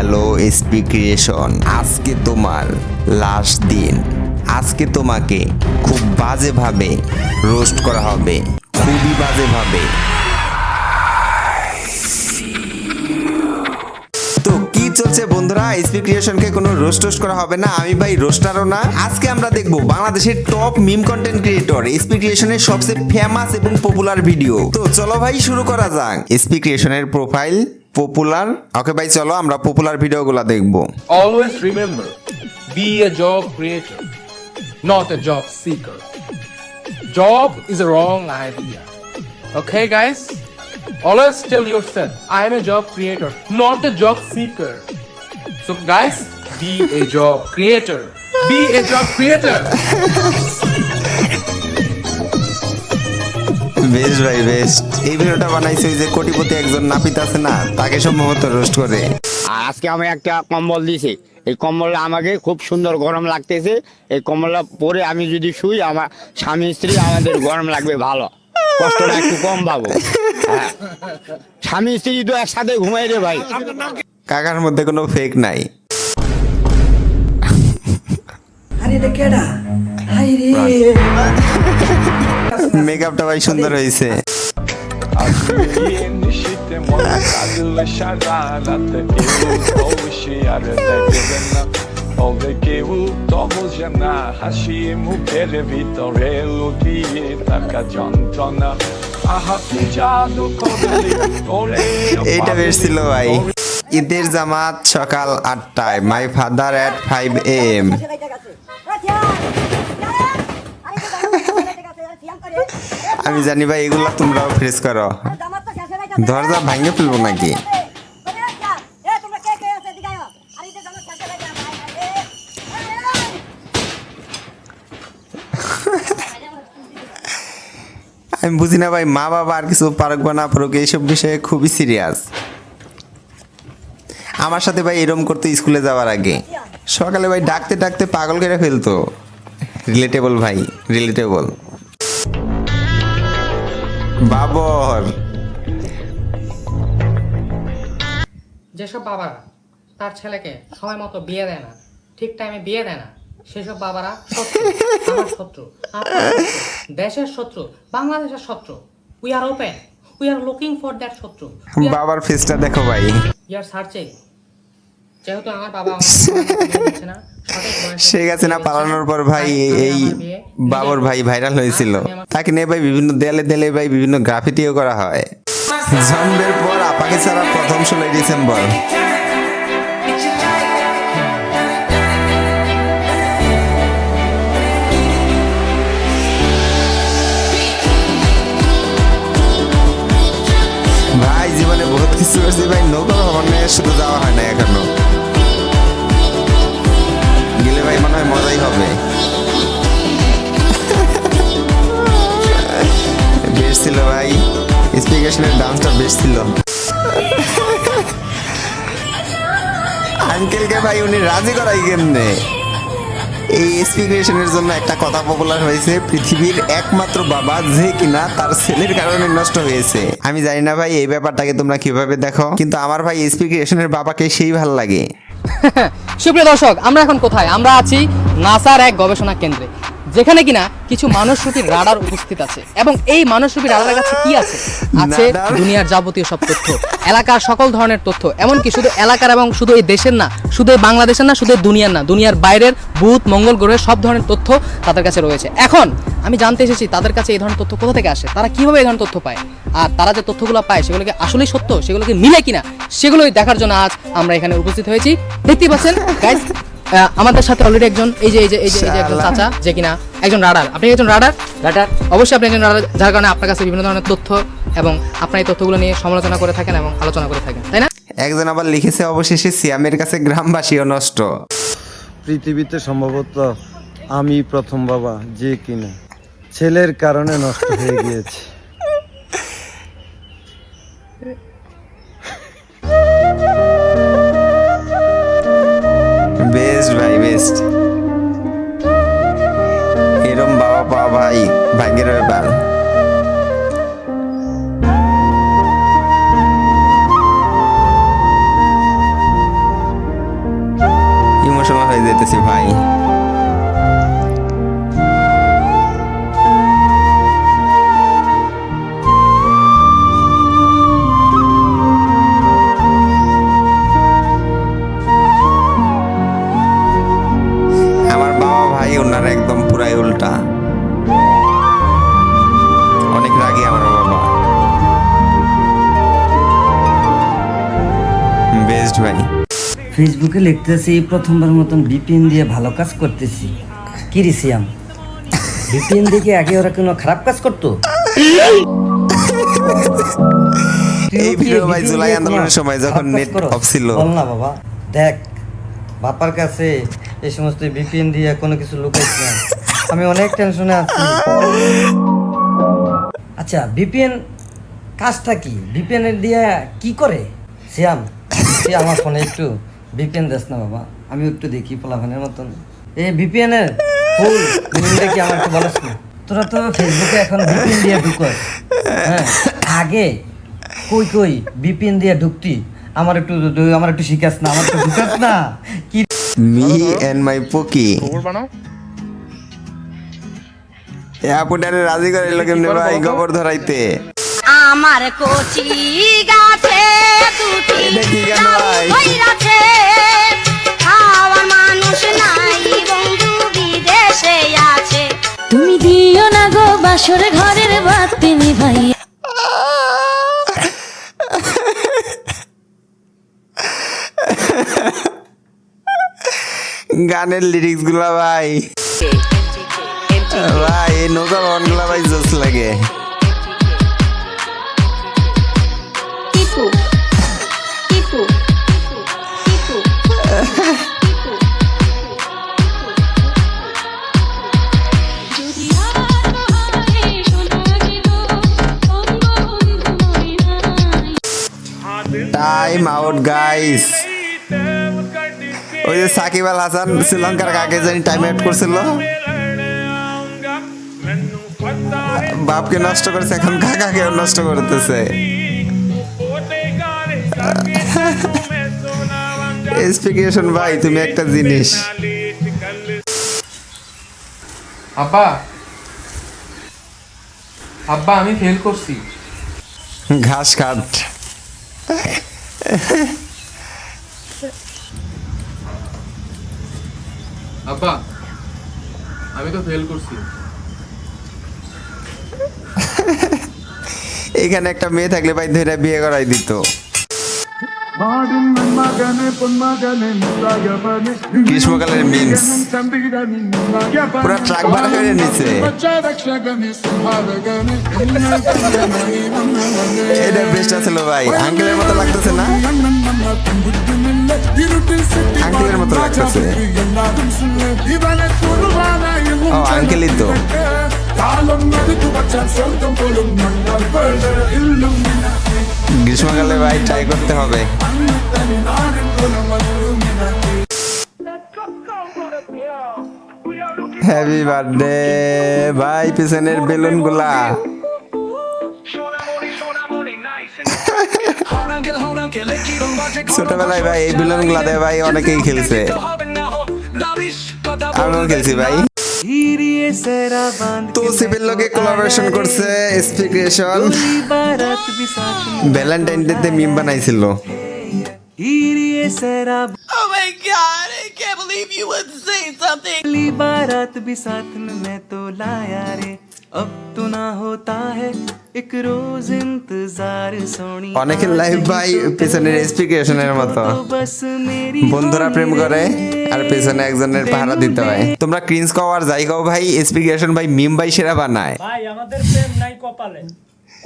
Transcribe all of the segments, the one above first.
Hello SP creation, আজকে তোমার last দিন। আজকে তোমাকে খুব বাজেভাবে রোস্ট করা হবে, খুবই বাজেভাবে। তো কি চলছে বন্ধুরা, এসপি ক্রিয়েশনকে কোনো রোস্ট করা হবে না, আমি ভাই রোস্টারও না। আজকে আমরা দেখব বাংলাদেশের টপ মিম কন্টেন্ট ক্রিয়েটর এসপি ক্রিয়েশনের সবচেয়ে ফেমাস এবং পপুলার ভিডিও। তো চলো ভাই শুরু করা যাক। এসপি ক্রিয়েশনের প্রোফাইল পপুলার। ওকে ভাই চলো আমরা পপুলার ভিডিওগুলো দেখব। Always remember, be a job creator, not a job seeker. Job is a wrong idea. Okay, guys? Always tell yourself, I am a job creator, not a job seeker. So, guys, be a job creator. Be a job creator. বেশ ভাই বেশ। এই ভিডিওটা বানাইছে ওই যে কোটিপতি একজন নাপিত আছে না, তাকে সম্ভবত রোস্ট করে। আর আজকে আমি একটা কম্বল দিয়েছি, এই কম্বলটা আমাকে খুব সুন্দর গরম লাগতেছে। এই কম্বলটা পরে আমি যদি শুই, আমার স্বামী স্ত্রী আমাদের গরম লাগবে ভালো, কষ্টটা একটু কম পাবো। হ্যাঁ। স্বামী স্ত্রী তো একসাথে ঘুমাই রে ভাই। কাকার মধ্যে কোনো ফেক নাই। আরে এটা কেডা? হাই রে মেকআপটা ভাই সুন্দর হয়েছে। এইটা বেশ ছিল ভাই। ঈদের জামাত সকাল 8টায়, মাই ফাদার এট 5 AM। আমি জানি ভাই এগুলা তোমরাও ফেস করো। দরজা ভাঙে ফেলবো নাকি? আমি বুঝি না ভাই, মা বাবা আর কিছু পারুক বা না পারুক, এইসব বিষয়ে খুবই সিরিয়াস। আমার সাথে ভাই এরম করতো স্কুলে যাওয়ার আগে। সকালে ভাই ডাকতে ডাকতে পাগল করে ফেলতো। রিলেটেবল ভাই, রিলেটেবল। বাবর যেসব বাবারা তার ছেলেকে সময় মতো বিয়ে দেয় না, ঠিক টাইমে বিয়ে দেয় না, সেসব বাবারা শত্রু, আমার শত্রু, আপনার শত্রু, দেশের শত্রু, বাংলাদেশের শত্রু। We are open, we are looking for that শত্রু। বাবার ফেসটা দেখো ভাই। We are searching. যেহেতু আমার বাবা আমাকে না, শেখ হাসিনা পালানোর পর ভাই এই বাবর ভাই ভাইরাল হয়েছিল। তাকে নিয়ে ভাই বিভিন্ন দেয়ালে দেয়ালে ভাই বিভিন্ন গ্রাফিটিও করা হয়। জন্মের পর আপাকে ছাড়া প্রথম 16 ডিসেম্বর। ভাই জীবনে বহুত কিছু করছি ভাই, নৌকা ভ্রমণে শুধু যাওয়া হয় না এখনো। গেলে ভাই মনে হয় মজাই হবে। বেশ ছিল ভাই, স্পিকেশনের ডান্সটা বেশ ছিল। আঙ্কেলকে ভাই উনি রাজি করাই কেমনে? এই স্পিকেশনের জন্য একটা কথা পপুলার হয়েছে, পৃথিবীর একমাত্র বাবা যে কিনা তার ছেলের কারণে নষ্ট হয়েছে। আমি জানি না ভাই এই ব্যাপারটাকে তোমরা কিভাবে দেখো, কিন্তু আমার ভাই স্পিকেশনের বাবাকে সেই ভালো লাগে। সুপ্রিয় দর্শক, আমরা এখন কোথায়? আমরা আছি নাসার এক গবেষণা কেন্দ্রে, যেখানে কিনা কিছু মানসরূপী রাডার উপস্থিত আছে। এবং এই মানসরূপী রাডারের কাছে কি আছে? আছে দুনিয়ার যাবতীয় সব তথ্য, এলাকার সকল ধরনের তথ্য, এমনকি শুধু এলাকার এবং শুধু এই দেশের না, শুধু এই বাংলাদেশের না, শুধু দুনিয়ার না, দুনিয়ার বাইরের বুধ মঙ্গল গ্রহের সব ধরনের তথ্য তাদের কাছে রয়েছে। এখন আমি জানতে এসেছি তাদের কাছে এই ধরনের তথ্য কোথা থেকে আসে, তারা কিভাবে এই ধরনের তথ্য পায়, আর তারা যে তথ্যগুলো পায় সেগুলোকে আসলেই সত্য, সেগুলোকে মিলে কিনা, সেগুলোই দেখার জন্য আজ আমরা এখানে উপস্থিত হয়েছি। দেখতেই পাচ্ছেন গাইস, আমাদের সাথে অলরেডি একজন এই যে একজন চাচা, যে কিনা একজন রাডার। আপনি একজন রাডার? অবশ্যই আপনি একজন রাডার, যার কারণে আপনার কাছে বিভিন্ন ধরনের তথ্য এবং আপনার এই তথ্যগুলো নিয়ে সমালোচনা করে থাকেন এবং আলোচনা করে থাকেন, তাই না? একজন আবার লিখেছে, অবশেষে সিয়ামের কাছে গ্রামবাসীও নষ্ট। পৃথিবীতে সম্ভবত আমি প্রথম বাবা যে কিনা ছেলের কারণে নষ্ট হয়ে গিয়েছে। বেস্ট ভাই বেস্ট। এরম বাবা পাওয়া ভাই ভাগ্যের ব্যাপার। ইমোশনাল হয়ে যেতেছি ভাই। আমার বাবা ভাই ওনার একদম পুরাই উল্টা, অনেক রাগী আমার বাবা। বেস্ট ভাই। ফেসবুকে লিখতেছি প্রথমবার মতন ভিপিএন দিয়ে ভালো কাজ করতেছি। কি রে সিয়াম, ভিপিএন দেখে আগে ওরা কোনো খারাপ কাজ করতো? এই ভিডিও ভাই জুলাই আন্দোলনের সময় যখন নেট অফ ছিল। বল না বাবা, দেখ বাবার কাছে এই সমস্ত ভিপিএন দিয়ে কোনো কিছু লুকাইছি না, আমি অনেক টেনশনে আছি। আচ্ছা ভিপিএন কাজটা কি? ভিপিএন এর দিয়ে কি করে? সিয়াম তুই আমার ফোনে একটু ভিপিএন দেস না বাবা, আমি একটু দেখি পোলাফানের মতন। এই ভিপিএন এর ফুল মিনিংটা কি আমার একটু বলস না? তোরা তো ফেসবুকে এখন ভিপিএন দিয়ে ঢুকস, হ্যাঁ আগে কই কই ভিপিএন দিয়ে ঢুকতি? আমার একটু শিখাস না, আমার একটু ঢুকাস না কি? মি এন্ড মাই পোকি গোবর বানাও। আপুটারে রাজি করে এলো কেমনে ভাই গোবর ধরাইতে? আমার কচি গাছে দুটি এটা কি গান ভাই? হইরাছে, খাওয়ার মানুষ নাই, বন্ধু বিদেশে আছে। তুমি দিও না গো বাসর ঘরের বাতি নিভাই। গানের লিরিক্স গুলা ভাই, ভাই এই নৌকার অন গুলা ভাই জোস লাগে। Tipu Tipu Tipu time out guys. ওই যে সাকিব আল হাসান শ্রীলঙ্কার কাকে জানি টাইম আউট করছিল, বাপকে নষ্ট করেছে, এখন কাকাকে নষ্ট করতেছে। এক্সপ্লিকেশন ভাই তুমি একটা জিনিস। আব্বা আব্বা আমি ফেল করছি। ঘাস কাট। আব্বা আমি তো ফেল করছি। এখানে একটা মেয়ে থাকলে ভাই ধরে বিয়ে করাই দিত। গ্রীষ্মকালের মিমস পুরো ট্রাক ভাড়া করে নিছে। এটা বেস্ট ছিল ভাই, আঙ্কেলের মতো লাগতেছে না? আঙ্কেলের মতো লাগতেছে। ও আঙ্কেলই তো। গ্রীষ্মকালে ভাই ট্রাই করতে হবে। হ্যাপি বার্থডে ভাই, পিছনের বেলুন গুলা ছোটবেলায় ভাই এই বেলুন গুলা দেয় ভাই অনেকেই খেলছে, আমিও খেলছি ভাই। তো সিভিল লোকে কোলাবোরেশন করছে এসপি ক্রিয়েশন, ভ্যালেন্টাইন ডে তে মিম বানাইছিল। Oh my god, I can't believe you would say something. बारात भी साथ में मैं तो लाया रे, अब तो ना होता है एक रोज इंतजार सोनी। অনেকের লাইফ ভাই পিছনের এসপি ক্রিয়েশনের মতো, बस मेरी বন্ধুরা প্রেম করে আর পেছনে একজনের পাহারা দিতে হয়। তোমরা ক্রিঞ্জ কও আর যাই কও ভাই, এসপি ক্রিয়েশন ভাই মিম ভাই সেরা বানায়। ভাই আমাদের প্রেম নাই কপালে,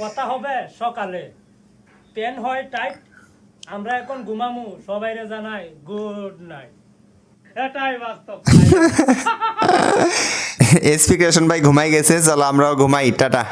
কথা হবে সকালে, পেন হয় টাইট, আমরা এখন ঘুমামু, সবাইরে জানাই গুড নাইট। এটাই বাস্তব। এসপি ক্রিয়েশন ভাই ঘুমাই গেছে, চলো আমরাও ঘুমাই, টাটা।